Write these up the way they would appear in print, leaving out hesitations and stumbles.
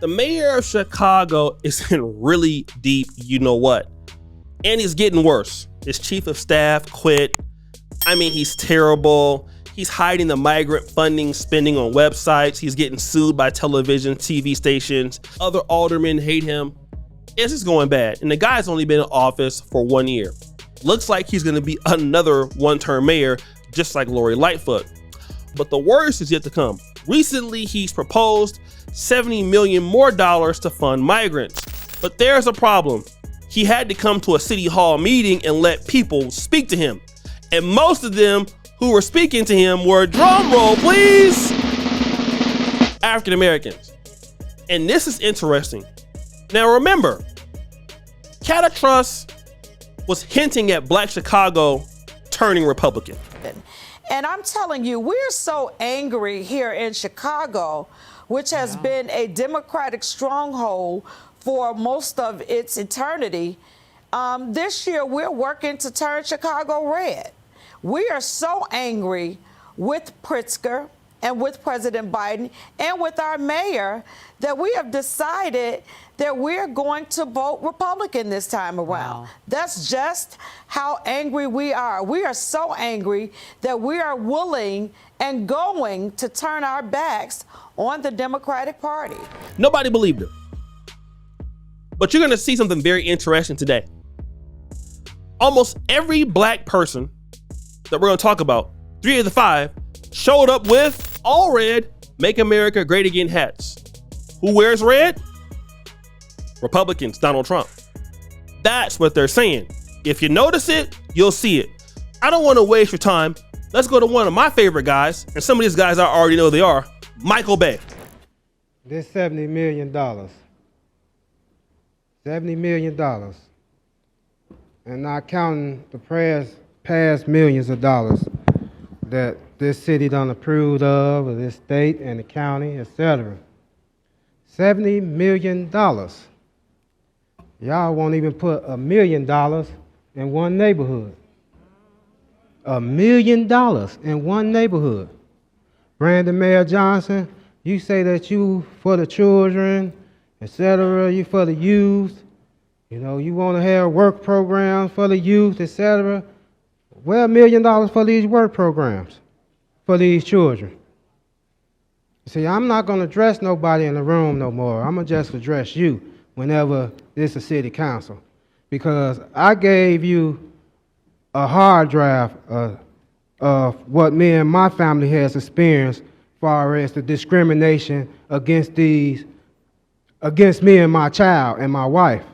The mayor of Chicago is in really deep you know what. And he's getting worse. His chief of staff quit. I mean, he's terrible. He's hiding the migrant funding spending on websites. He's getting sued by television, TV stations. Other aldermen hate him. It's just going bad. And the guy's only been in office for 1 year. Looks like he's gonna be another one-term mayor, just like Lori Lightfoot. But the worst is yet to come. Recently, he's proposed $70 million more to fund migrants. But there's a problem. He had to come to a city hall meeting and let people speak to him. And most of them who were speaking to him were, drum roll please, African Americans. And this is interesting. Now remember, Catatrust was hinting at Black Chicago turning Republican. And I'm telling you, we're so angry here in Chicago, which has been a Democratic stronghold for most of its eternity. This year, we're working to turn Chicago red. We are so angry with Pritzker and with President Biden and with our mayor that we have decided that we're going to vote Republican this time around. Wow. That's just how angry we are. We are so angry that we are willing and going to turn our backs on the Democratic Party. Nobody believed him. But you're going to see something very interesting today. Almost every Black person that we're going to talk about, 3 of the 5, showed up with all red Make America Great Again hats. Who wears red? Republicans, Donald Trump. That's what they're saying. If you notice it, you'll see it. I don't want to waste your time. Let's go to one of my favorite guys, and some of these guys I already know they are, Michael Bay. This $70 million. $70 million. And not counting the past millions of dollars that this city done approved of this state and the county, etc. $70 million. Y'all won't even put $1 million in one neighborhood. $1 million in one neighborhood. Brandon Mayor Johnson, you say that you for the children, etc., you for the youth, you know, you want to have work programs for the youth, etc. Well, $1 million for these work programs for these children. See, I'm not going to address nobody in the room no more. I'm going to just address you whenever this is city council. Because I gave you a hard drive of what me and my family has experienced as far as the discrimination against me and my child and my wife.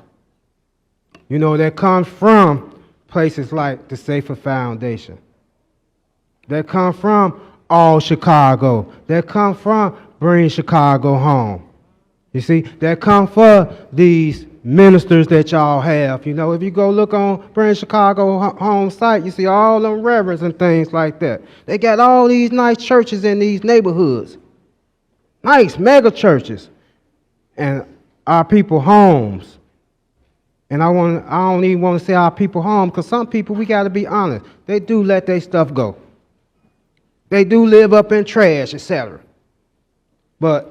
You know, that comes from places like the Safer Foundation. That come from All Chicago. That come from Bring Chicago Home. You see, that come for these ministers that y'all have. You know, if you go look on Bring Chicago Home site, you see all them reverends and things like that. They got all these nice churches in these neighborhoods. Nice mega churches. And our people homes. And I don't even want to say our people home, because some people, we got to be honest, they do let their stuff go. They do live up in trash, etc.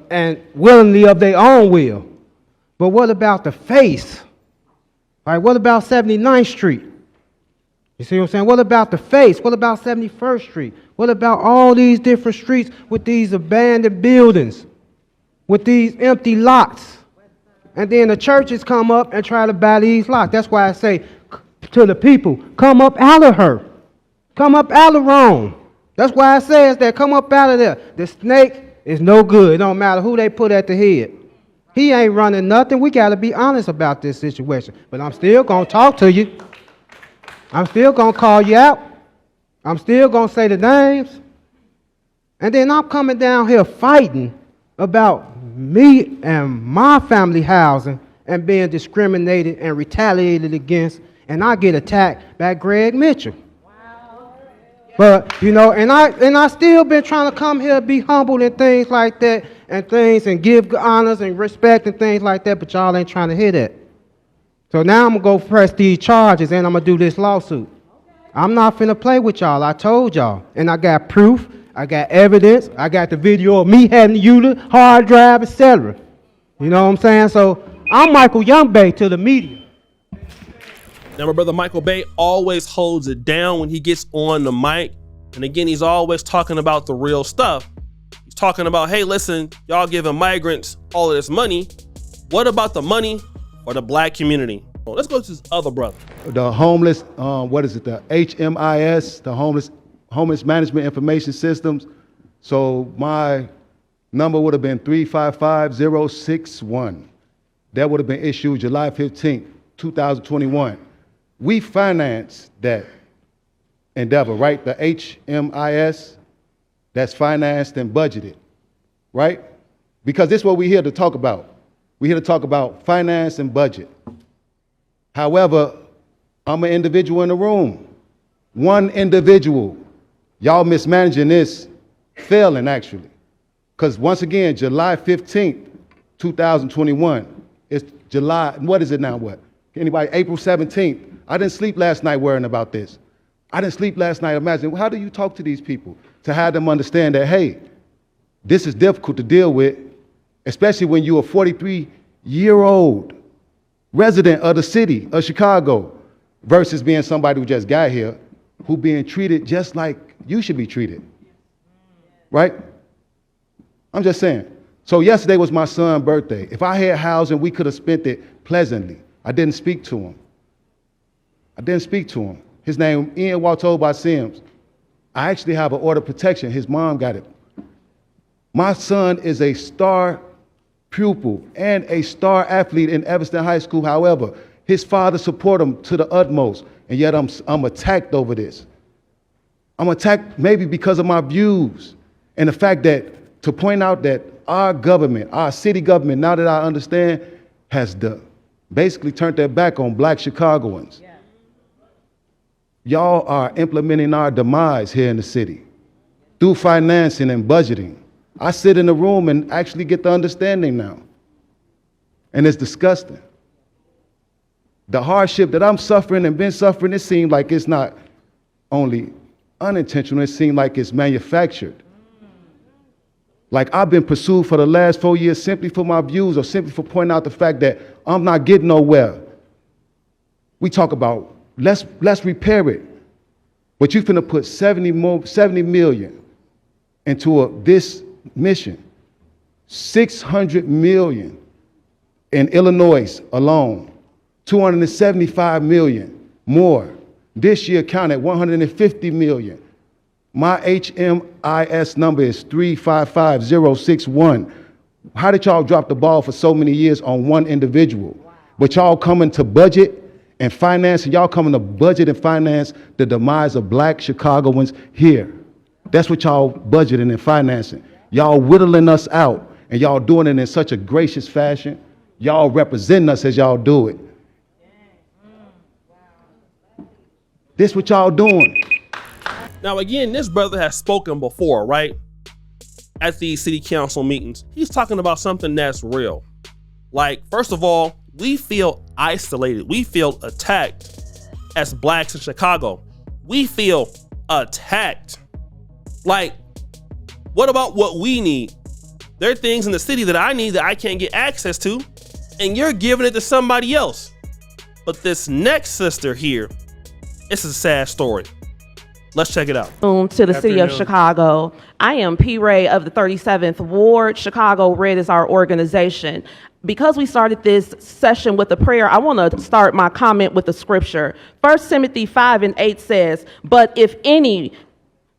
And willingly of their own will. But what about the face? Like, what about 79th Street? You see what I'm saying? What about the face? What about 71st Street? What about all these different streets with these abandoned buildings, with these empty lots? And then the churches come up and try to buy these lots. That's why I say to the people, come up out of her. Come up out of Rome. That's why I say that, come up out of there. The snake is no good. It don't matter who they put at the head. He ain't running nothing. We got to be honest about this situation. But I'm still going to talk to you. I'm still going to call you out. I'm still going to say the names. And then I'm coming down here fighting about me and my family housing and being discriminated and retaliated against, and I get attacked by Greg Mitchell. Wow. But, you know, and I still been trying to come here, be humble and things like that, and give honors and respect and things like that, but y'all ain't trying to hear that. So now I'm going to go press these charges and I'm going to do this lawsuit. I'm not finna play with y'all. I told y'all. And I got proof. I got evidence. I got the video of me having to use the hard drive, etc. You know what I'm saying? So I'm Michael Youngbay to the media. Now, my brother Michael Bay always holds it down when he gets on the mic. And again, he's always talking about the real stuff. He's talking about, hey, listen, y'all giving migrants all of this money. What about the money for the black community? Well, let's go to this other brother. The homeless, what is it? The HMIS, the homeless management information systems. So my number would have been 355061. That would have been issued July 15th, 2021. We financed that endeavor, right? The HMIS, that's financed and budgeted, right? Because this is what we're here to talk about. We're here to talk about finance and budget. However, I'm an individual in the room. One individual. Y'all mismanaging this, failing actually. Because once again, July 15th, 2021, it's July, what is it now, what? Anybody, April 17th. I didn't sleep last night worrying about this. I didn't sleep last night imagining, how do you talk to these people to have them understand that, hey, this is difficult to deal with, especially when you're a 43-year-old resident of the city of Chicago versus being somebody who just got here, who being treated just like you should be treated, right? I'm just saying. So yesterday was my son's birthday. If I had housing, we could have spent it pleasantly. I didn't speak to him. His name, Ian Waltoba Sims. I actually have an order of protection. His mom got it. My son is a star pupil and a star athlete in Evanston High School. However, his father supported him to the utmost, and yet I'm attacked over this. I'm attacked maybe because of my views and the fact that, to point out that our government, our city government, now that I understand, has basically turned their back on black Chicagoans. Yeah. Y'all are implementing our demise here in the city through financing and budgeting. I sit in the room and actually get the understanding now. And it's disgusting. The hardship that I'm suffering and been suffering, it seems like it's not only unintentional, it seems like it's manufactured. Like I've been pursued for the last 4 years simply for my views or simply for pointing out the fact that I'm not getting nowhere. We talk about let's repair it. But you're finna put 70 million into this mission. 600 million in Illinois alone. 275 million more. This year counted 150 million. My HMIS number is 355061. How did y'all drop the ball for so many years on one individual? Wow. But y'all coming to budget and finance, and y'all coming to budget and finance the demise of black Chicagoans here. That's what y'all budgeting and financing. Y'all whittling us out, and y'all doing it in such a gracious fashion. Y'all representing us as y'all do it. This what y'all doing. Now, again, this brother has spoken before, right? At these city council meetings. He's talking about something that's real. Like, first of all, we feel isolated. We feel attacked as blacks in Chicago. We feel attacked. Like, what about what we need? There are things in the city that I need that I can't get access to, and you're giving it to somebody else. But this next sister here, it's a sad story. Let's check it out. To the city of Chicago. I am P. Ray of the 37th Ward. Chicago Red is our organization. Because we started this session with a prayer, I want to start my comment with the scripture. 1 Timothy 5:8 says, "But if any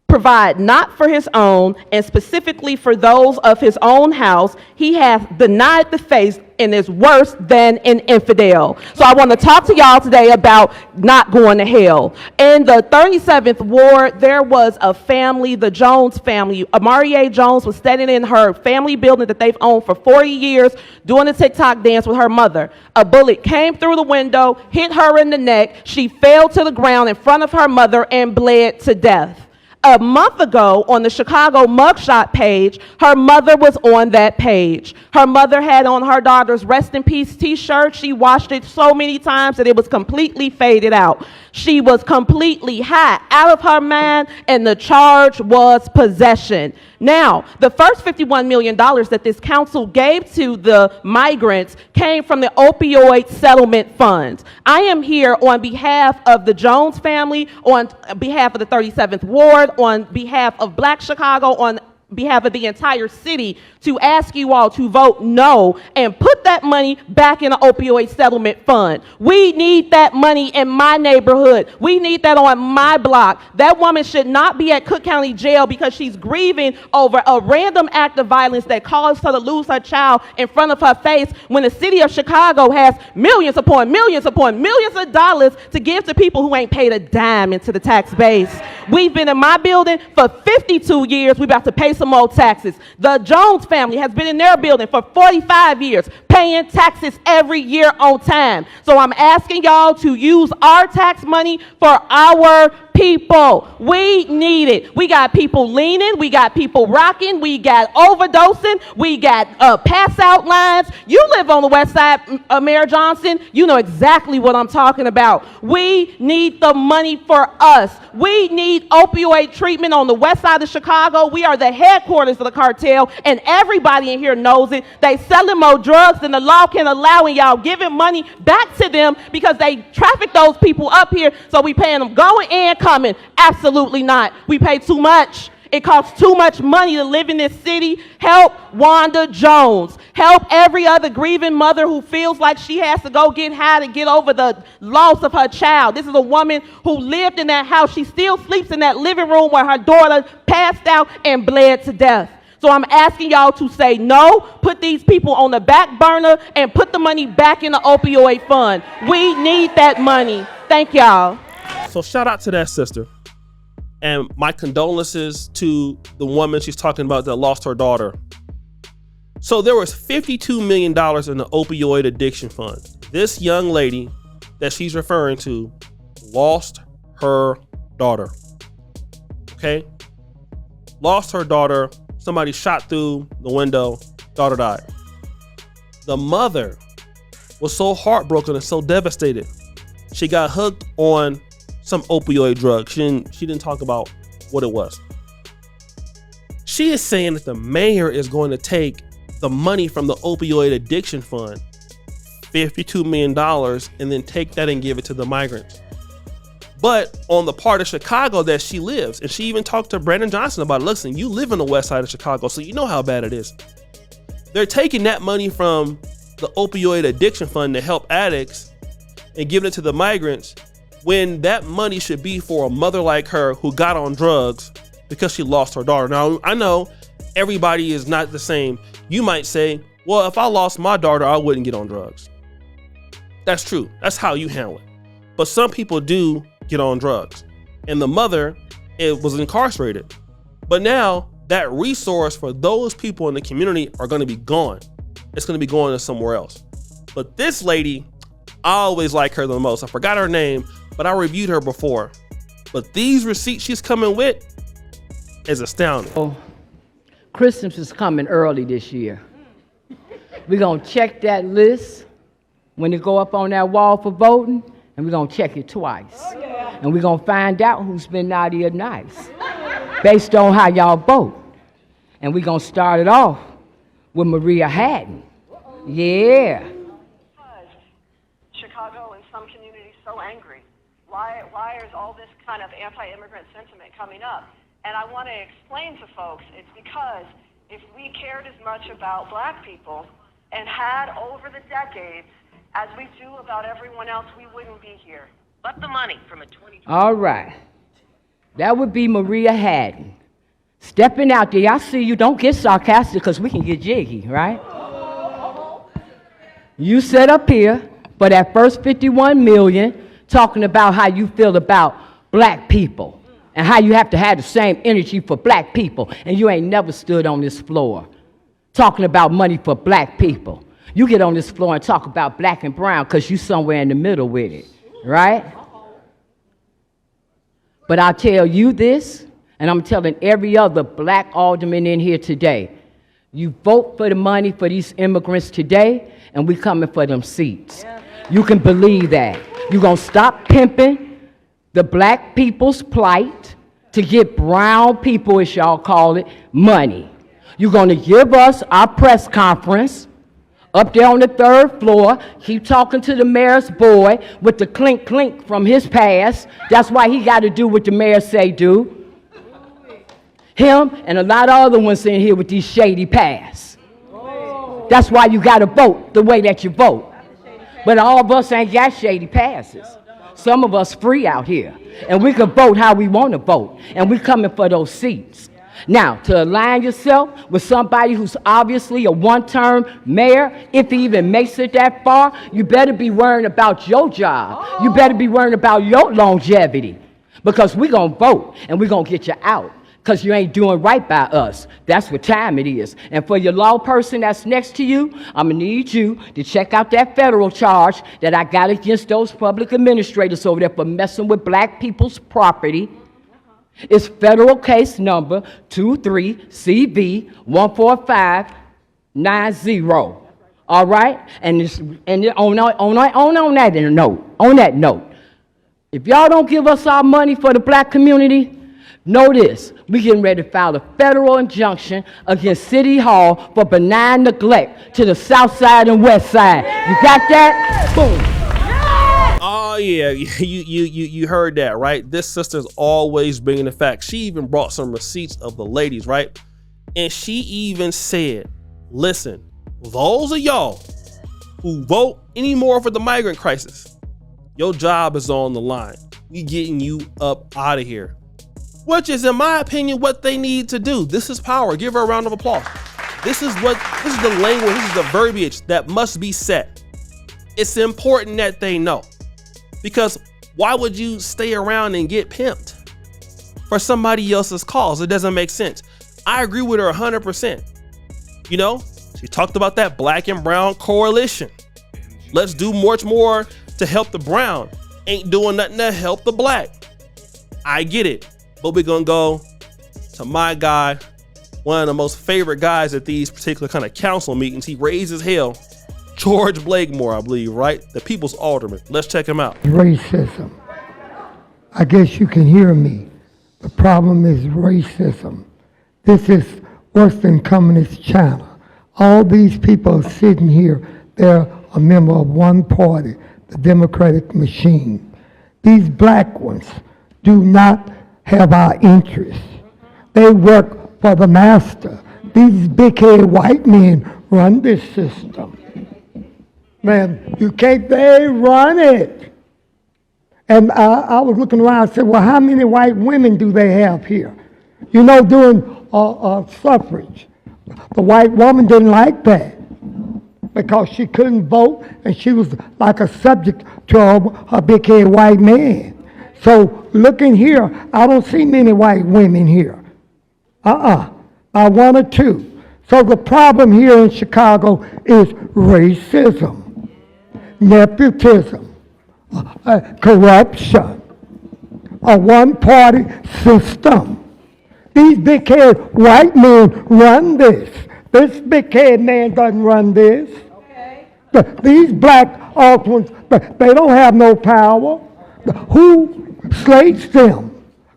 provide not for his own, and specifically for those of his own house, he hath denied the faith and is worse than an infidel." So I want to talk to y'all today about not going to hell. In the 37th Ward, there was a family, the Jones family. Amarie Jones was standing in her family building that they've owned for 40 years, doing a TikTok dance with her mother. A bullet came through the window, hit her in the neck. She fell to the ground in front of her mother and bled to death. A month ago, on the Chicago mugshot page, her mother was on that page. Her mother had on her daughter's Rest in Peace t-shirt. She washed it so many times that it was completely faded out. She was completely high, out of her mind, and the charge was possession. Now, the first $51 million that this council gave to the migrants came from the opioid settlement funds. I am here on behalf of the Jones family, on behalf of the 37th Ward, on behalf of Black Chicago, on behalf of the entire city, to ask you all to vote no and put that money back in the opioid settlement fund. We need that money in my neighborhood. We need that on my block. That woman should not be at Cook County Jail because she's grieving over a random act of violence that caused her to lose her child in front of her face, when the city of Chicago has millions upon millions upon millions of dollars to give to people who ain't paid a dime into the tax base. We've been in my building for 52 years. We're about to pay some more taxes. The Jones family has been in their building for 45 years, paying taxes every year on time. So I'm asking y'all to use our tax money for our people. We need it. We got people leaning. We got people rocking. We got overdosing. We got pass out lines. You live on the west side, Mayor Johnson. You know exactly what I'm talking about. We need the money for us. We need opioid treatment on the west side of Chicago. We are the headquarters of the cartel, and everybody in here knows it. They selling more drugs than the law can allow, and y'all giving money back to them because they traffic those people up here, so we paying them going and coming. Absolutely not. We pay too much. It costs too much money to live in this city. Help Wanda Jones. Help every other grieving mother who feels like she has to go get high to get over the loss of her child. This is a woman who lived in that house. She still sleeps in that living room where her daughter passed out and bled to death. So I'm asking y'all to say no, put these people on the back burner, and put the money back in the opioid fund. We need that money. Thank y'all. So shout out to that sister. And my condolences to the woman she's talking about that lost her daughter. So there was $52 million in the opioid addiction fund. This young lady that she's referring to lost her daughter. Okay? Lost her daughter. Somebody shot through the window. Daughter died. The mother was so heartbroken and so devastated. She got hooked on some opioid drug. She didn't talk about what it was. She is saying that the mayor is going to take the money from the opioid addiction fund, $52 million, and then take that and give it to the migrants. But on the part of Chicago that she lives, and she even talked to Brandon Johnson about it. Listen, you live in the west side of Chicago, so you know how bad it is. They're taking that money from the opioid addiction fund to help addicts and giving it to the migrants, when that money should be for a mother like her who got on drugs because she lost her daughter. Now, I know everybody is not the same. You might say, well, if I lost my daughter, I wouldn't get on drugs. That's true. That's how you handle it. But some people do get on drugs. And the mother was incarcerated. But now that resource for those people in the community are going to be gone. It's going to be going to somewhere else. But this lady, I always like her the most. I forgot her name, but I reviewed her before. But these receipts she's coming with is astounding. Oh, Christmas is coming early this year. We're going to check that list when it go up on that wall for voting, and we're going to check it twice. And we're going to find out who's been naughty or nice based on how y'all vote. And we're going to start it off with Maria Haddon. Yeah. Chicago and some communities so angry? Why is all this kind of anti-immigrant sentiment coming up? And I want to explain to folks, it's because if we cared as much about black people and had over the decades as we do about everyone else, we wouldn't be here. But the money from a 2020. All right. That would be Maria Haddon. Stepping out there, I see you. Don't get sarcastic because we can get jiggy, right? You sit up here for that first 51 million talking about how you feel about black people and how you have to have the same energy for black people, and you ain't never stood on this floor talking about money for black people. You get on this floor and talk about black and brown because you somewhere in the middle with it, right? But I'll tell you this, and I'm telling every other black alderman in here today, you vote for the money for these immigrants today, and we coming for them seats. You can believe that. You're going to stop pimping the black people's plight, to get brown people, as y'all call it, money. You're going to give us our press conference up there on the 3rd floor, keep talking to the mayor's boy with the clink clink from his past. That's why he got to do what the mayor say do. Him and a lot of other ones in here with these shady pasts. That's why you got to vote the way that you vote. But all of us ain't got shady passes. Some of us free out here, and we can vote how we want to vote, and we coming for those seats. Now, to align yourself with somebody who's obviously a one-term mayor, if he even makes it that far, you better be worrying about your job. You better be worrying about your longevity, because we're going to vote, and we're going to get you out, because you ain't doing right by us. That's what time it is. And for your law person that's next to you, I'm going to need you to check out that federal charge that I got against those public administrators over there for messing with black people's property. It's federal case number 23CV14590. All right? And on that note, if y'all don't give us our money for the black community, know this, we getting ready to file a federal injunction against City Hall for benign neglect to the south side and west side. You got that? Boom. Oh yeah, you heard that, right? This sister's always bringing the facts. She even brought some receipts of the ladies, right? And she even said, listen, those of y'all who vote anymore for the migrant crisis, your job is on the line. We getting you up out of here. Which is, in my opinion, what they need to do. This is power. Give her a round of applause. This is the language, this is the verbiage that must be set. It's important that they know. Because why would you stay around and get pimped for somebody else's cause? It doesn't make sense. I agree with her 100%. You know, she talked about that black and brown coalition. Let's do much more to help the brown. Ain't doing nothing to help the black. I get it. But we're going to go to my guy, one of the most favorite guys at these particular kind of council meetings. He raised his hell. George Blakemore, I believe, right? The people's alderman. Let's check him out. Racism. I guess you can hear me. The problem is racism. This is worse than Communist China. All these people are sitting here. They're a member of one party, the Democratic machine. These black ones do not have our interests. They work for the master. These big-headed white men run this system. Man, they run it. And I was looking around and said, well, how many white women do they have here? You know, doing suffrage. The white woman didn't like that because she couldn't vote and she was like a subject to a big-headed white man. So looking here, I don't see many white women here. I one or two. So the problem here in Chicago is racism, nepotism, corruption, a one-party system. These big-headed white men run this. This big-headed man doesn't run this. Okay. These black ones, they don't have no power. Who slates them?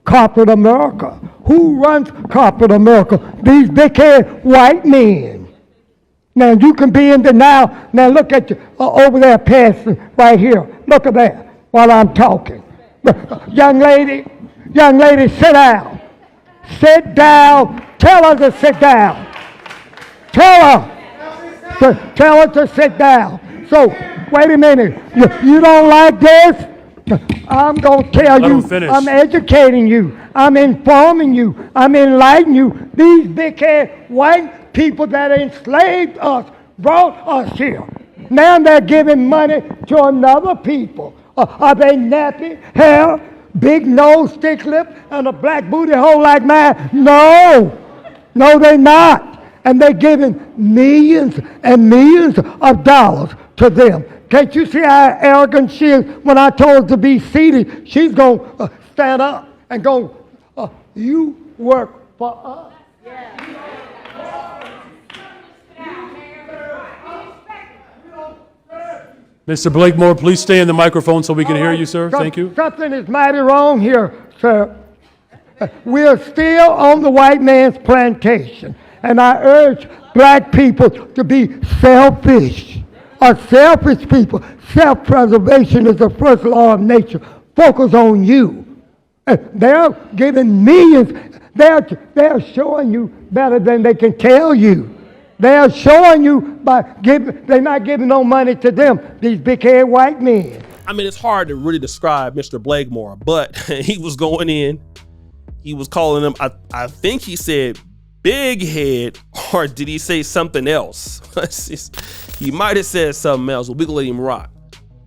Corporate America. Who runs corporate America? These big-headed white men. Now, you can be in denial. Now, look at you over there, passing right here. Look at that while I'm talking. Young lady, sit down. Sit down. Tell her to sit down. Tell her to sit down. So, wait a minute. You don't like this? I'm going to tell you. I'm educating you. I'm informing you. I'm enlightening you. These big-headed white people that enslaved us brought us here. Now they're giving money to another people. Are they nappy, hair, big nose, thick lip, and a black booty hole like mine? No, they're not. And they're giving millions and millions of dollars to them. Can't you see how arrogant she is? When I told her to be seated, she's going to stand up and go, you work for us. Mr. Blakemore, please stay in the microphone so we can hear you, sir. Thank you. Something is mighty wrong here, sir. We're still on the white man's plantation. And I urge black people to be selfish. A selfish people. Self-preservation is the first law of nature. Focus on you. They're giving millions. They're showing you better than they can tell you. They're showing you by giving. They're not giving no money to them. These big-head white men. I mean, it's hard to really describe Mr. Blakemore, but he was going in. He was calling them. I think he said big head, or did he say something else? He might have said something else, but we can let him rock.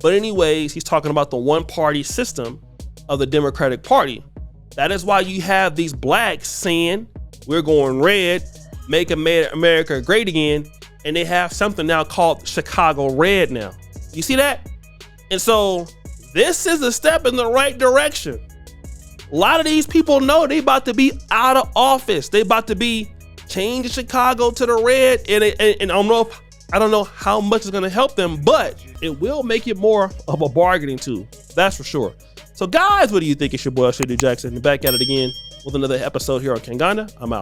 But anyways, he's talking about the one-party system of the Democratic Party. That is why you have these blacks saying, we're going red, make America great again, and they have something now called Chicago Red now. You see that? And so this is a step in the right direction. A lot of these people know they about to be out of office. They about to be changing Chicago to the red, and I don't know how much it's going to help them, but it will make it more of a bargaining tool. That's for sure. So guys, what do you think? It's your boy, Shady Jackson, back at it again with another episode here on Kangana. I'm out.